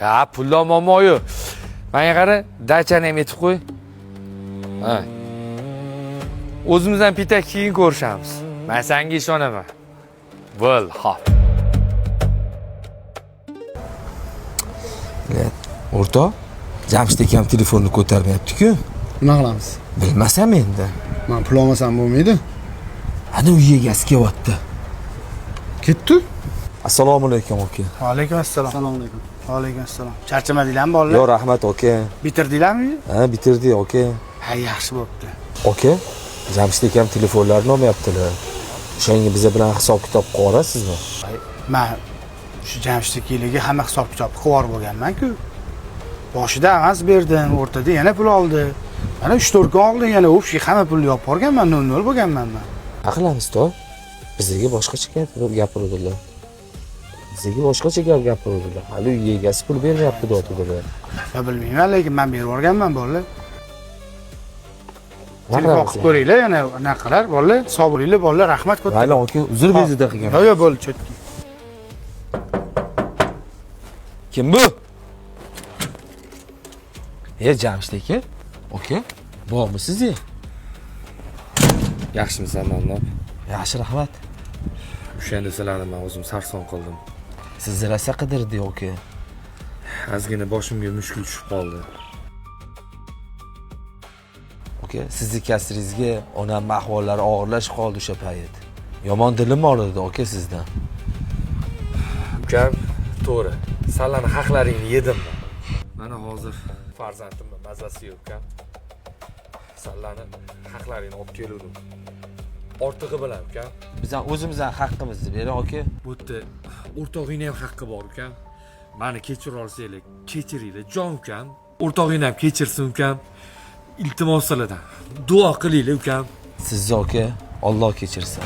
Ya pullo momoyu. Menga qara, dachani ham etib qo'y. Ha. O'zimizdan pitak keyin ko'rishamiz. Men senga ishonaman. Bo'l, xo'p. O'rta, Jamshid akam telefonni ko'tarmayapti-ku. Nima qilamiz? Bilmasam endi. Men pul olmasam bo'lmaydi. Ana uy egasi kelyapti. Ketdi? Assalomu alaykum aka. Va alaykum assalom. Assalomu alaykum. Va alaykum assalom. Charchamadinglarmi bolalar? Yo, rahmat aka. Bitirdinglarmi? Ha, bitirdik aka. Ha, yaxshi bo'pti. Aka, Jamshid akam telefonlarini olmayaptilar. O'shanga biza bilan hisob-kitob qilib olasizmi? Men shu Jamshid akaliga hamma hisob-kitobni qilib yuborib bo'lganman-ku. Boshida avans berdim, o'rtada yana pul oldi. Mana 3-4 kun oldin yana o'pshi hamma pulni yopib borganman, 0 bo'lganman men. Aqlamiz-to. Bizga boshqacha gapiradilar. Bizga boshqacha gapiradilar. Hali uy egasi pul bermayapti deyotdilar. Ya bilmayman, lekin men berib yuborganman bolalar. Telefon qilib ko'ringlar, yana anaqalar bolalar, sog' bo'linglar bolalar, rahmat katta. Mayli aka, uzr bezida qilgan. Yo, bo'ldi, chetki. Kim bu? Jamshid aka. Aka, bormi sizni? Yaxshimisan, mandan? Yaxshi, rahmat. O'shanda sizlarni men o'zim sarson qildim. Sizni rosa qidirdik aka. Ozgina boshimga mushkul tushib qoldi. Aka, sizni kasringizga onam ahvollari og'irlashib qoldi o'sha payt. Yomon dilim og'ridi aka sizdan. Ukam, to'g'ri. Sizlarning haqlaringni yedim. Mana hozir farzandimni mazasi yo'q, ukam. Sizlarning haqlaringni olib keldim. Ortig'i bilan, ukam. Bizdan o'zimizdan haqqimizni bering aka. Bu yerda o'rtog'ingning ham haqqi bor, ukam. Meni kechira olsanglar, kechiringlar, jon ukam. O'rtog'ingni ham kechirsin, ukam. Iltimos sizlardan duo qilinglar, ukam. Sizni aka, Alloh kechirsin.